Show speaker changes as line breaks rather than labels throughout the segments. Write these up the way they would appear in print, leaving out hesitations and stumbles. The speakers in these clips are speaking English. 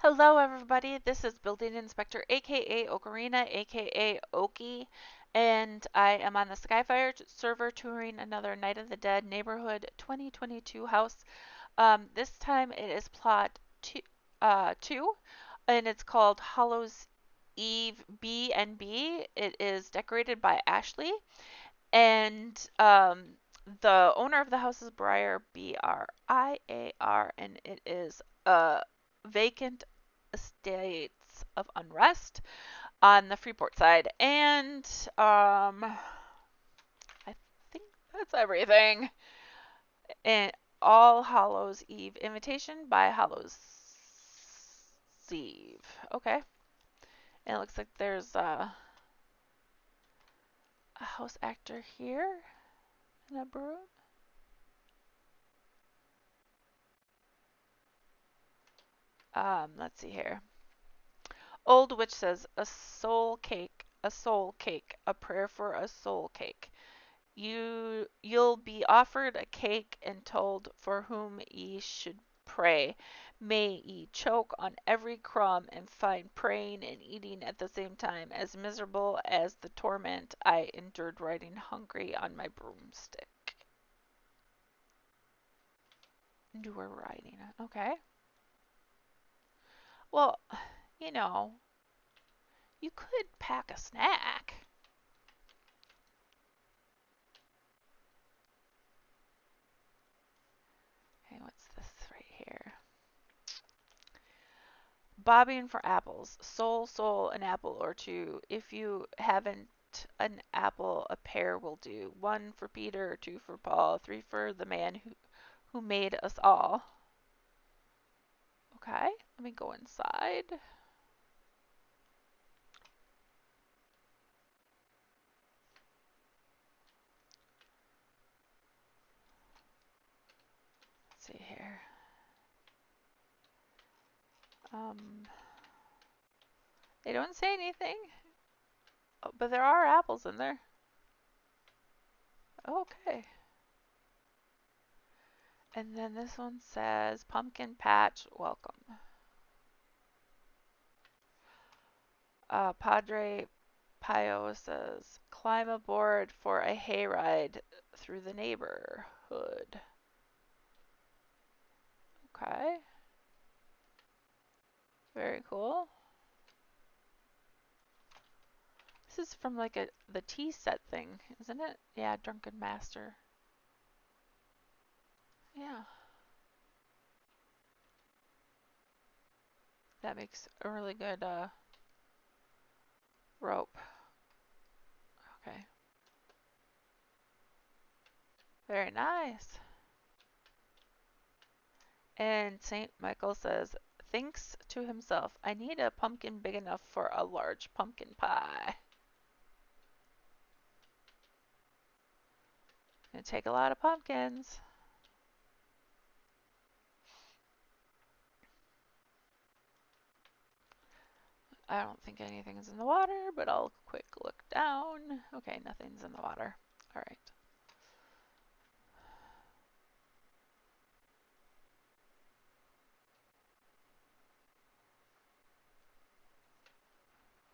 Hello everybody, this is Building Inspector aka Ocarina aka Oki, and I am on the Skyfire server touring another Night of the Dead Neighborhood 2022 house. This time it is plot 2, and it's called Hallows Eve B and B. It is decorated by Ashley, and the owner of the house is Briar, Briar, and it is vacant estates of unrest on the Freeport side. And I think that's everything. And All Hallows Eve invitation by Hallows Eve. Okay. And it looks like there's a house actor here in a broom. Let's see here. Old Witch says, a soul cake, a prayer for a soul cake. You'll be offered a cake and told for whom ye should pray. May ye choke on every crumb and find praying and eating at the same time as miserable as the torment I endured riding hungry on my broomstick. You were riding it. Okay. Well, you know, you could pack a snack. Okay, what's this right here? Bobbing for apples. Soul, an apple or two. If you haven't an apple, a pear will do. One for Peter, two for Paul, three for the man who made us all. Okay, let me go inside. Let's see here. They don't say anything, but there are apples in there. Okay. And then this one says, Pumpkin Patch, welcome. Padre Pio says, climb aboard for a hayride through the neighborhood. Okay. Very cool. This is from like the tea set thing, isn't it? Yeah, Drunken Master. Yeah. That makes a really good rope. Okay. Very nice. And St. Michael says, thinks to himself, I need a pumpkin big enough for a large pumpkin pie. Gonna take a lot of pumpkins. I don't think anything's in the water, but I'll quick look down. Okay, nothing's in the water. All right.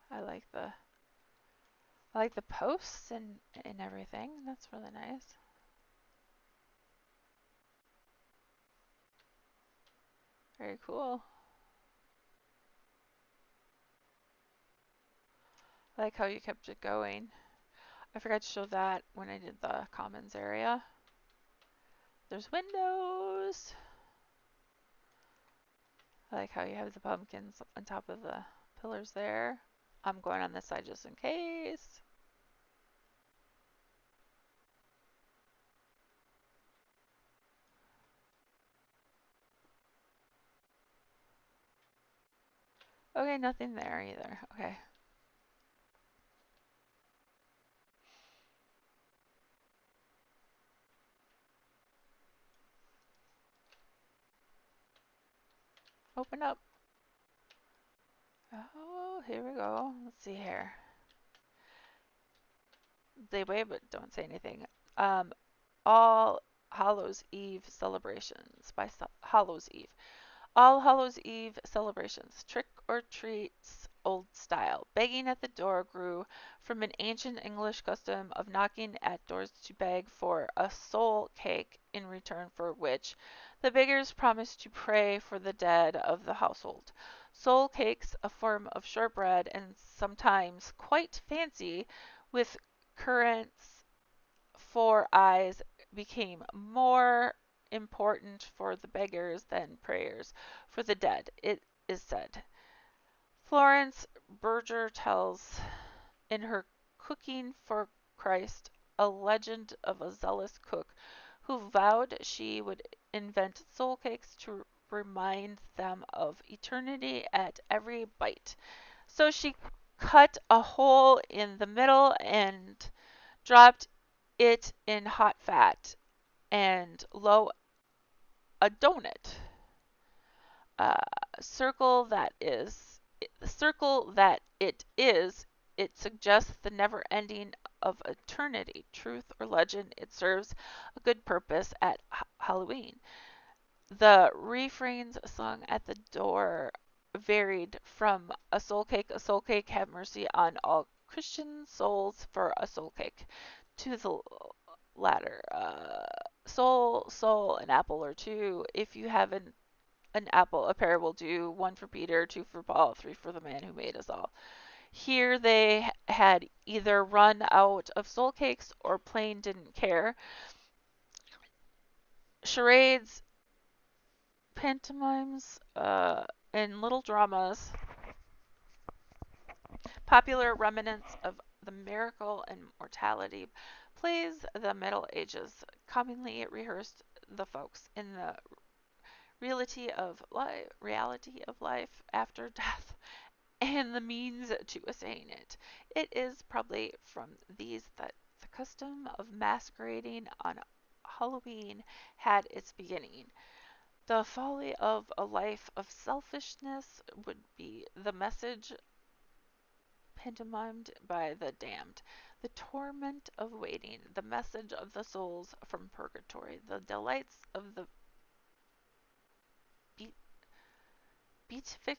I like the posts and everything. That's really nice. Very cool. I like how you kept it going. I forgot to show that when I did the commons area. There's windows. I like how you have the pumpkins on top of the pillars there. I'm going on this side just in case. Okay, nothing there either. Okay. Open up. Oh, here we go. Let's see here. They wave but don't say anything. All Hallows Eve celebrations by Hallows Eve. All Hallows Eve celebrations, trick or treats, old style. Begging at the door grew from an ancient English custom of knocking at doors to beg for a soul cake, in return for which the beggars promised to pray for the dead of the household. Soul cakes, a form of shortbread and sometimes quite fancy, with currants for eyes, became more important for the beggars than prayers for the dead, it is said. Florence Berger tells in her Cooking for Christ a legend of a zealous cook who vowed she would invent soul cakes to remind them of eternity at every bite. So she cut a hole in the middle and dropped it in hot fat, and lo, a donut. Uh, circle that is the circle that it is. It suggests the never ending of eternity, truth or legend. It serves a good purpose at Halloween. The refrains sung at the door varied from a soul cake, have mercy on all Christian souls for a soul cake, to the latter, soul, an apple or two. If you have an apple, a pair will do, one for Peter, two for Paul, three for the man who made us all. Here they had either run out of soul cakes or plain didn't care. Charades, pantomimes, and little dramas, popular remnants of the miracle and mortality, plays the Middle Ages, commonly rehearsed the folks in the reality of life after death and the means to attain it. It is probably from these that the custom of masquerading on Halloween had its beginning. The folly of a life of selfishness would be the message pantomimed by the damned. The torment of waiting, the message of the souls from purgatory, the delights of the beatific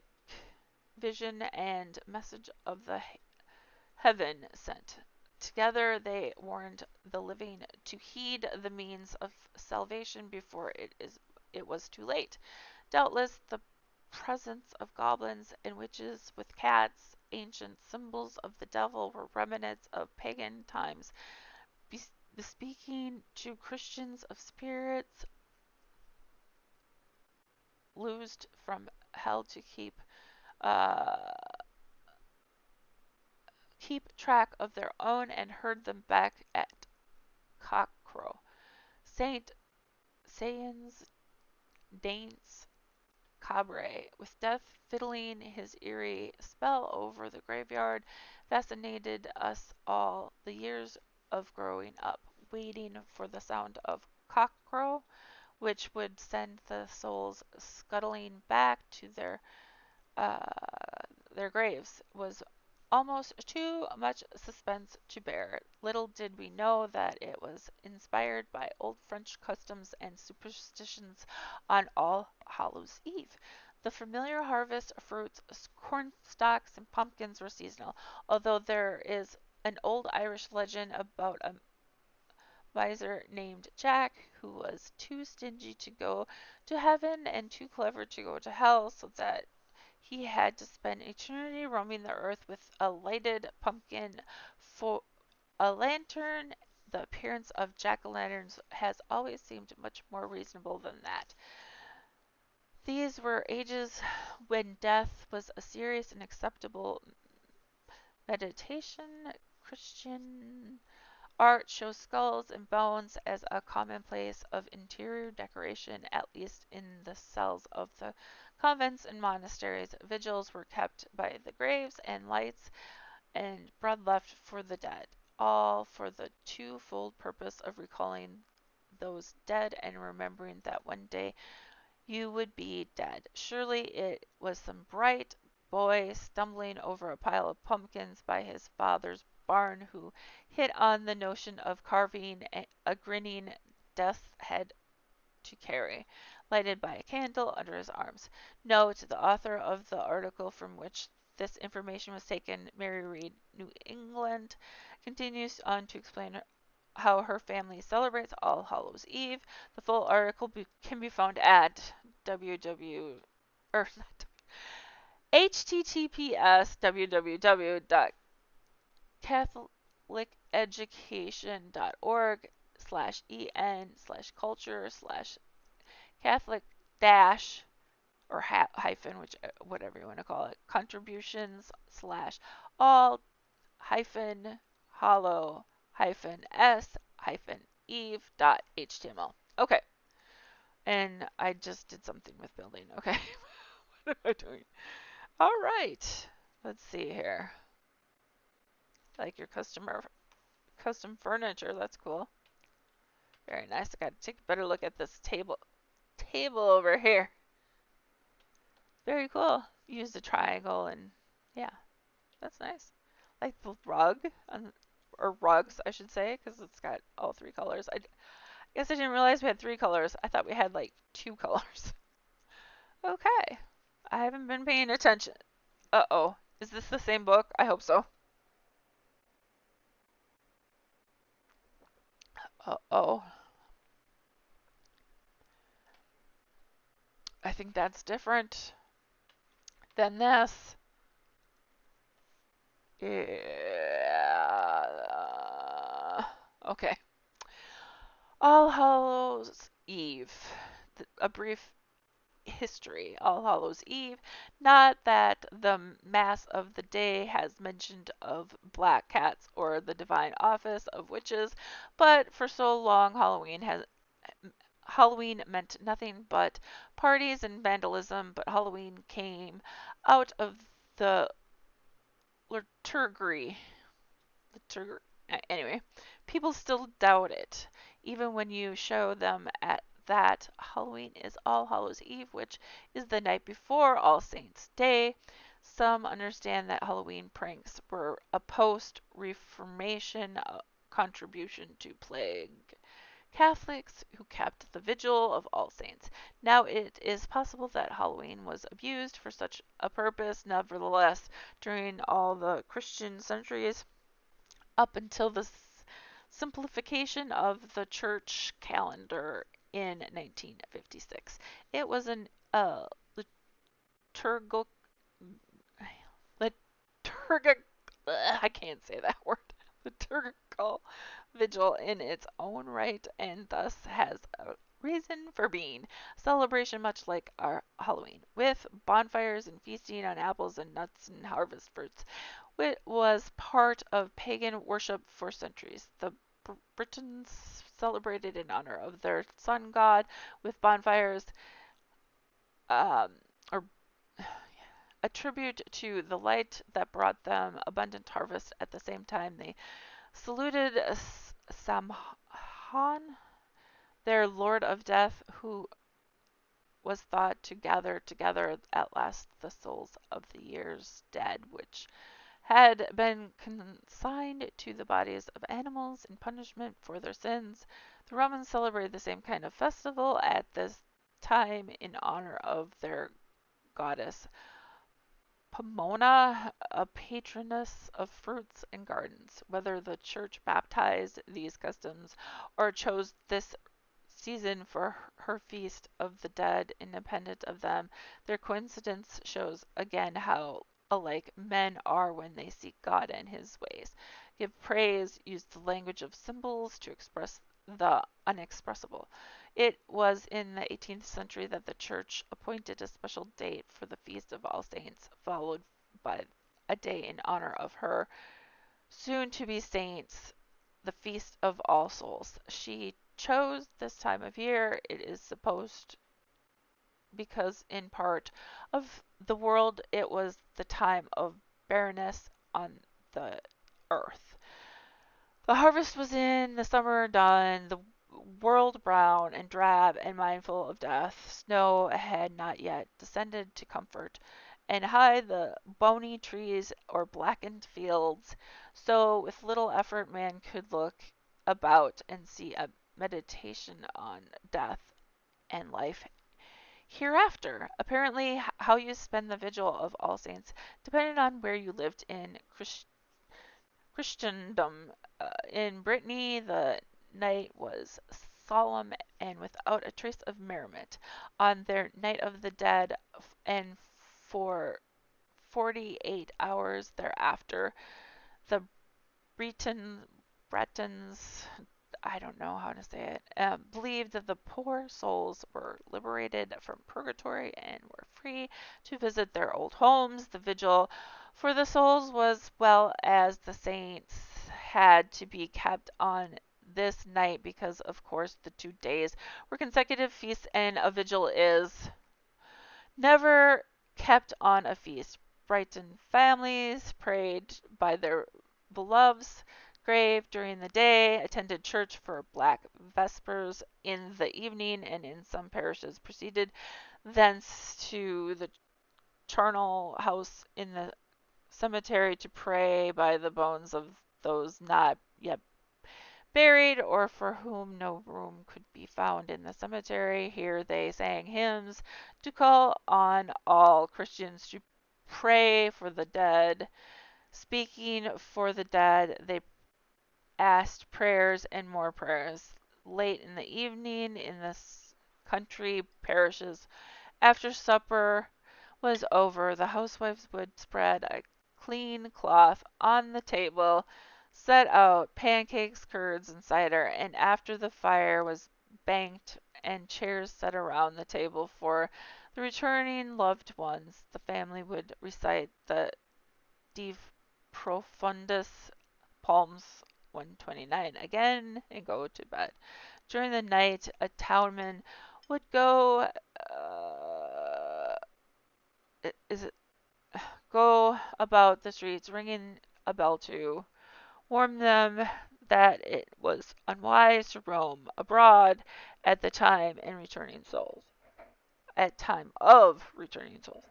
vision and message of the heaven sent. Together they warned the living to heed the means of salvation before it was too late. Doubtless the presence of goblins and witches with cats, ancient symbols of the devil, were remnants of pagan times, bespeaking to Christians of spirits loosed from hell to uh, keep track of their own and herd them back at cockcrow. Saint Saens Daints Cabre, with death fiddling his eerie spell over the graveyard, fascinated us all the years of growing up, waiting for the sound of cockcrow, which would send the souls scuttling back to uh, their graves, was almost too much suspense to bear. Little did we know that it was inspired by old French customs and superstitions on All Hallows Eve. The familiar harvest fruits, corn stalks, and pumpkins were seasonal, although there is an old Irish legend about a miser named Jack who was too stingy to go to heaven and too clever to go to hell, so that he had to spend eternity roaming the earth with a lighted pumpkin for a lantern. The appearance of jack-o'-lanterns has always seemed much more reasonable than that. These were ages when death was a serious and acceptable meditation. Christian art shows skulls and bones as a commonplace of interior decoration, at least in the cells of the convents and monasteries. Vigils were kept by the graves, and lights and bread left for the dead, all for the twofold purpose of recalling those dead and remembering that one day you would be dead. Surely it was some bright boy stumbling over a pile of pumpkins by his father's barn who hit on the notion of carving a grinning death's head to carry, lighted by a candle under his arms. Note, the author of the article from which this information was taken, Mary Reed, New England, continues on to explain how her family celebrates All Hallows Eve. The full article can be found at https://www.catholiceducation.org/en/culture/catholic dash or hyphen, which whatever you want to call it, contributions slash all hyphen hollow hyphen s hyphen eve dot html. Okay, and I just did something with building. Okay, what am I doing? All right, let's see here. Like your custom furniture, that's cool. Very nice. I got to take a better look at this table over here. Very cool. Use the triangle and yeah, that's nice. Like the rug, or rugs, I should say, because it's got all three colors. I guess I didn't realize we had three colors. I thought we had like two colors. Okay. I haven't been paying attention. Uh-oh. Is this the same book? I hope so. Uh-oh. I think that's different than this. Yeah. Okay. All Hallows Eve. A brief history. All Hallows Eve. Not that the Mass of the day has mentioned of black cats or the divine office of witches, but for so long Halloween meant nothing but parties and vandalism, but Halloween came out of the liturgy. Anyway, people still doubt it, even when you show them at that Halloween is All Hallows Eve, which is the night before All Saints' Day. Some understand that Halloween pranks were a post-Reformation contribution to plague Catholics who kept the vigil of All Saints. Now it is possible that Halloween was abused for such a purpose. Nevertheless, during all the Christian centuries, up until the simplification of the church calendar in 1956, it was an liturgical liturgic I can't say that word liturgical vigil in its own right, and thus has a reason for being. Celebration much like our Halloween, with bonfires and feasting on apples and nuts and harvest fruits. It was part of pagan worship for centuries. The Britons celebrated in honor of their sun god with bonfires, or a tribute to the light that brought them abundant harvest. At the same time, they saluted Samhain, their lord of death, who was thought to gather together at last the souls of the year's dead, which had been consigned to the bodies of animals in punishment for their sins. The Romans celebrated the same kind of festival at this time in honor of their goddess Pomona, a patroness of fruits and gardens. Whether the church baptized these customs or chose this season for her feast of the dead independent of them, their coincidence shows again how alike men are when they seek God and his ways. Give praise, use the language of symbols to express the unexpressible. It was in the 18th century that the church appointed a special date for the Feast of All Saints, followed by a day in honor of her soon to be saints, the Feast of All Souls. She chose this time of year, it is supposed, because in part of the world it was the time of barrenness on the earth. The harvest was in, the summer done, the world brown and drab and mindful of death. Snow had not yet descended to comfort and hide the bony trees or blackened fields, so with little effort man could look about and see a meditation on death and life hereafter. Apparently, how you spend the vigil of All Saints depended on where you lived in Christendom. In Brittany, the night was solemn and without a trace of merriment. On their Night of the Dead, and for 48 hours thereafter, the Bretons, I don't know how to say it, believed that the poor souls were liberated from purgatory and were free to visit their old homes. The vigil for the souls was well as the saints had to be kept on this night because, of course, the 2 days were consecutive feasts and a vigil is never kept on a feast. Brighton families prayed by their beloved's grave during the day, attended church for Black Vespers in the evening, and in some parishes proceeded thence to the charnel house in the cemetery to pray by the bones of those not yet buried, or for whom no room could be found in the cemetery. Here they sang hymns to call on all Christians to pray for the dead. Speaking for the dead, they asked prayers and more prayers. Late in the evening, in the country parishes, after supper was over, the housewives would spread a clean cloth on the table, set out pancakes, curds, and cider, and after the fire was banked and chairs set around the table for the returning loved ones, the family would recite the De Profundis, Psalms 129 again, and go to bed. During the night, a townman would go is it go about the streets ringing a bell to warn them that it was unwise to roam abroad at the time and returning souls. At time of returning souls.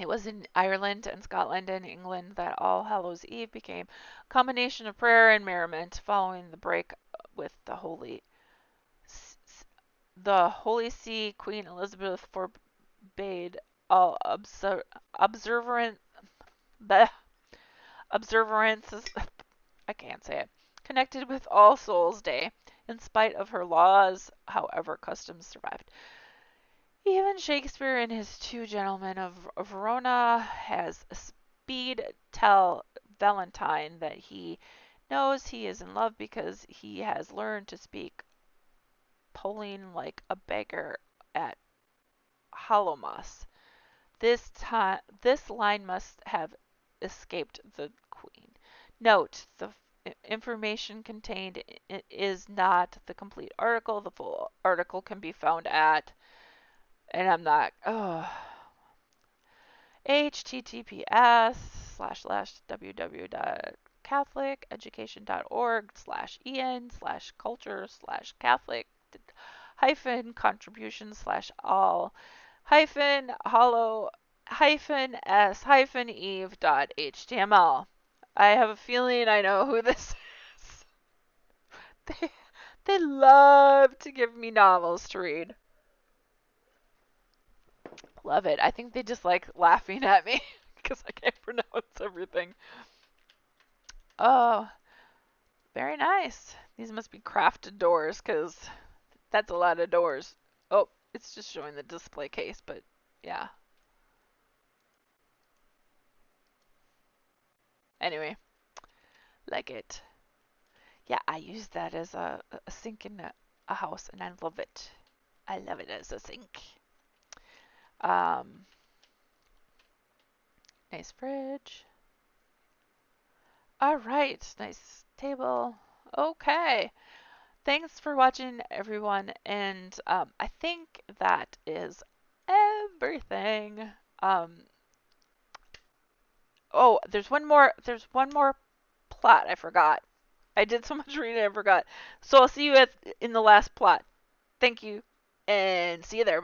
It was in Ireland and Scotland and England that All Hallows Eve became a combination of prayer and merriment following the break with the Holy See. Queen Elizabeth forbade all observances, I can't say it, connected with All Souls Day. In spite of her laws, however, customs survived. Even Shakespeare in his Two Gentlemen of Verona has speed tell Valentine that he knows he is in love because he has learned to speak Pauline like a beggar at Hallowmas. This line must have escaped the Queen. Note, the information contained is not the complete article. The full article can be found at, and I'm not, https://www.catholiceducation.org/en/culture/catholic-eve.html. I have a feeling I know who this is. they, they love to give me novels to read. Love it. I think they just like laughing at me because I can't pronounce everything. Oh, very nice. These must be crafted doors because that's a lot of doors. Oh, it's just showing the display case, but yeah. Anyway, like it. Yeah, I use that as a sink in a house, and I love it. I love it as a sink. Nice fridge. All right, nice table. Okay. Thanks for watching, everyone, and I think that is everything. Oh, there's one more plot I forgot. I did so much reading I forgot. So I'll see you in the last plot. Thank you, and see you there.